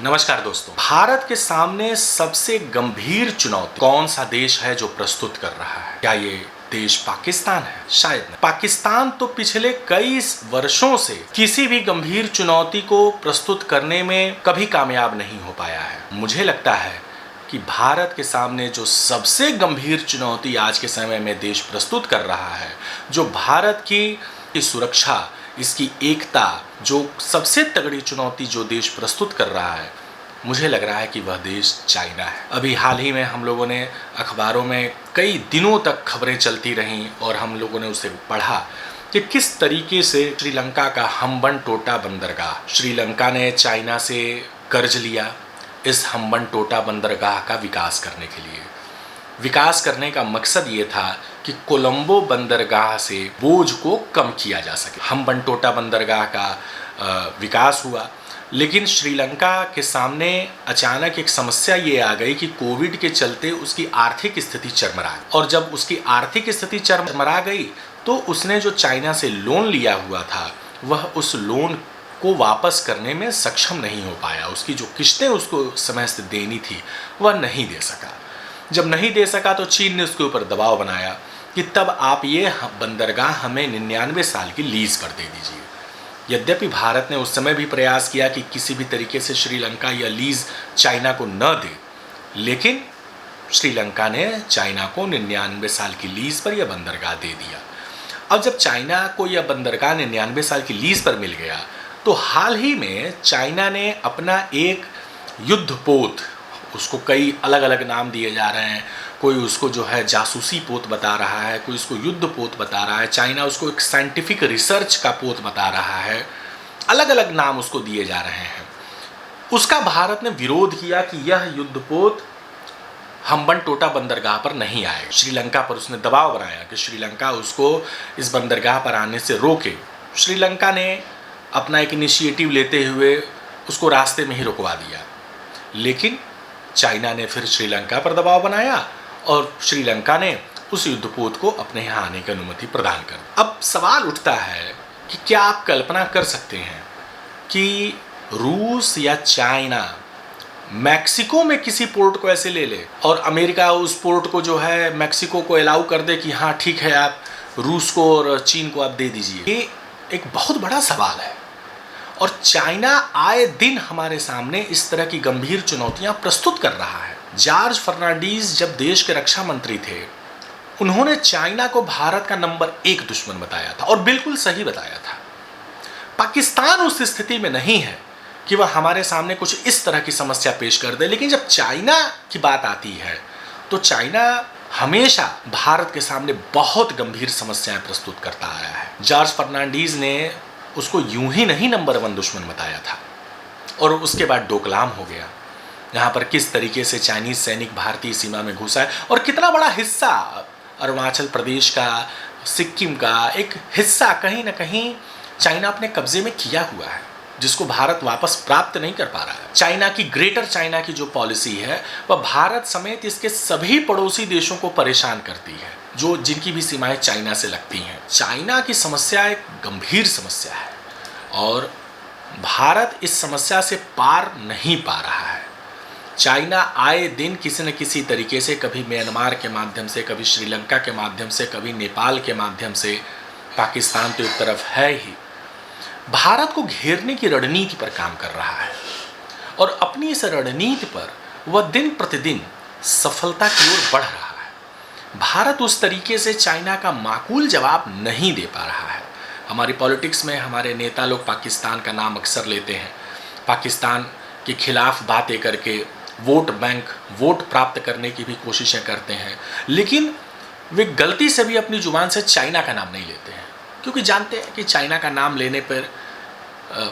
नमस्कार दोस्तों। भारत के सामने सबसे गंभीर चुनौती कौन सा देश है जो प्रस्तुत कर रहा है? क्या ये देश पाकिस्तान है? शायद नहीं। पाकिस्तान तो पिछले कई वर्षों से किसी भी गंभीर चुनौती को प्रस्तुत करने में कभी कामयाब नहीं हो पाया है। मुझे लगता है कि भारत के सामने जो सबसे गंभीर चुनौती आज के समय में देश प्रस्तुत कर रहा है, जो भारत की सुरक्षा, इसकी एकता, जो सबसे तगड़ी चुनौती जो देश प्रस्तुत कर रहा है, मुझे लग रहा है कि वह देश चाइना है। अभी हाल ही में हम लोगों ने अखबारों में कई दिनों तक खबरें चलती रहीं और हम लोगों ने उसे पढ़ा कि किस तरीके से श्रीलंका का हम्बनटोटा बंदरगाह, श्रीलंका ने चाइना से कर्ज लिया इस हम्बनटोटा बंदरगाह का विकास करने के लिए। विकास करने का मकसद ये था कि कोलंबो बंदरगाह से बोझ को कम किया जा सके। हम्बनटोटा बंदरगाह का विकास हुआ, लेकिन श्रीलंका के सामने अचानक एक समस्या ये आ गई कि कोविड के चलते उसकी आर्थिक स्थिति चरमरा गई। और जब उसकी आर्थिक स्थिति चरमरा गई तो उसने जो चाइना से लोन लिया हुआ था, वह उस लोन को वापस करने में सक्षम नहीं हो पाया। उसकी जो किस्तें उसको समय से देनी थी, वह नहीं दे सका। जब नहीं दे सका तो चीन ने उसके ऊपर दबाव बनाया कि तब आप ये बंदरगाह हमें 99 साल की लीज पर दे दीजिए। यद्यपि भारत ने उस समय भी प्रयास किया कि किसी भी तरीके से श्रीलंका यह लीज चाइना को न दे, लेकिन श्रीलंका ने चाइना को 99 साल की लीज पर यह बंदरगाह दे दिया। अब जब चाइना को यह बंदरगाह 99 साल की लीज पर मिल गया, तो हाल ही में चाइना ने अपना एक युद्धपोत, उसको कई अलग अलग नाम दिए जा रहे हैं, कोई उसको जो है जासूसी पोत बता रहा है, कोई उसको युद्ध पोत बता रहा है, चाइना उसको एक साइंटिफिक रिसर्च का पोत बता रहा है, अलग अलग नाम उसको दिए जा रहे हैं। उसका भारत ने विरोध किया कि यह युद्ध पोत हम्बनटोटा बंदरगाह पर नहीं आए। श्रीलंका पर उसने दबाव बनाया कि श्रीलंका उसको इस बंदरगाह पर आने से रोके। श्रीलंका ने अपना एक इनिशिएटिव लेते हुए उसको रास्ते में ही रुकवा दिया, लेकिन चाइना ने फिर श्रीलंका पर दबाव बनाया और श्रीलंका ने उस युद्धपोत को अपने यहाँ आने की अनुमति प्रदान कर दी। अब सवाल उठता है कि क्या आप कल्पना कर सकते हैं कि रूस या चाइना मैक्सिको में किसी पोर्ट को ऐसे ले ले और अमेरिका उस पोर्ट को जो है मैक्सिको को अलाउ कर दे कि हाँ ठीक है, आप रूस को और चीन को आप दे दीजिए। ये एक बहुत बड़ा सवाल है और चाइना आए दिन हमारे सामने इस तरह की गंभीर चुनौतियां प्रस्तुत कर रहा है। जॉर्ज फर्नांडीज जब देश के रक्षा मंत्री थे, उन्होंने चाइना को भारत का नंबर 1 दुश्मन बताया था और बिल्कुल सही बताया था। पाकिस्तान उस स्थिति में नहीं है कि वह हमारे सामने कुछ इस तरह की समस्या पेश कर दे, लेकिन जब चाइना की बात आती है तो चाइना हमेशा भारत के सामने बहुत गंभीर समस्याएं प्रस्तुत करता आया है। जॉर्ज फर्नांडीज ने उसको यूं ही नहीं नंबर 1 दुश्मन बताया था और उसके बाद डोकलाम हो गया, यहाँ पर किस तरीके से चाइनीज सैनिक भारतीय सीमा में घुसा है और कितना बड़ा हिस्सा अरुणाचल प्रदेश का, सिक्किम का एक हिस्सा कहीं ना कहीं चाइना अपने कब्जे में किया हुआ है, जिसको भारत वापस प्राप्त नहीं कर पा रहा है। चाइना की, ग्रेटर चाइना की जो पॉलिसी है, वह भारत समेत इसके सभी पड़ोसी देशों को परेशान करती है, जो जिनकी भी सीमाएं चाइना से लगती हैं। चाइना की समस्या एक गंभीर समस्या है और भारत इस समस्या से पार नहीं पा रहा है। चाइना आए दिन किसी न किसी तरीके से, कभी म्यांमार के माध्यम से, कभी श्रीलंका के माध्यम से, कभी नेपाल के माध्यम से, पाकिस्तान तो एक तरफ है ही, भारत को घेरने की रणनीति पर काम कर रहा है और अपनी इस रणनीति पर वह दिन प्रतिदिन सफलता की ओर बढ़ रहा है। भारत उस तरीके से चाइना का माकूल जवाब नहीं दे पा रहा है। हमारी पॉलिटिक्स में हमारे नेता लोग पाकिस्तान का नाम अक्सर लेते हैं, पाकिस्तान के खिलाफ बातें करके वोट बैंक, वोट प्राप्त करने की भी कोशिशें करते हैं, लेकिन वे गलती से भी अपनी जुबान से चाइना का नाम नहीं लेते हैं, क्योंकि जानते हैं कि चाइना का नाम लेने पर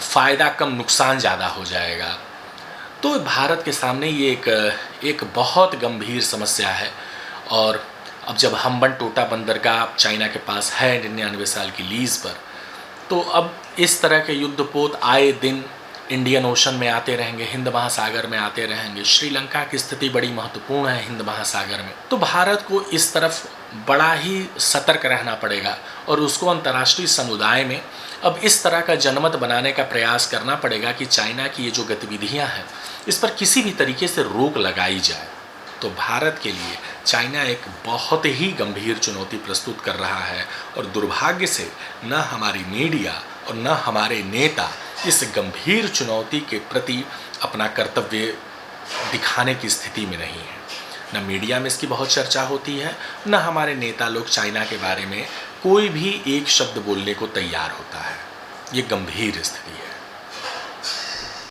फ़ायदा कम, नुकसान ज़्यादा हो जाएगा। तो भारत के सामने ये एक बहुत गंभीर समस्या है और अब जब हम्बनटोटा बंदरगाह चाइना के पास है 99 साल की लीज पर, तो अब इस तरह के युद्धपोत आए दिन इंडियन ओशन में आते रहेंगे, हिंद महासागर में आते रहेंगे। श्रीलंका की स्थिति बड़ी महत्वपूर्ण है हिंद महासागर में, तो भारत को इस तरफ बड़ा ही सतर्क रहना पड़ेगा और उसको अंतर्राष्ट्रीय समुदाय में अब इस तरह का जनमत बनाने का प्रयास करना पड़ेगा कि चाइना की ये जो गतिविधियां हैं इस पर किसी भी तरीके से रोक लगाई जाए तो भारत के लिए चाइना एक बहुत ही गंभीर चुनौती प्रस्तुत कर रहा है। और दुर्भाग्य से न हमारी मीडिया और न हमारे नेता इस गंभीर चुनौती के प्रति अपना कर्तव्य दिखाने की स्थिति में नहीं है। न मीडिया में इसकी बहुत चर्चा होती है, न हमारे नेता लोग चाइना के बारे में कोई भी एक शब्द बोलने को तैयार होता है। ये गंभीर स्थिति है।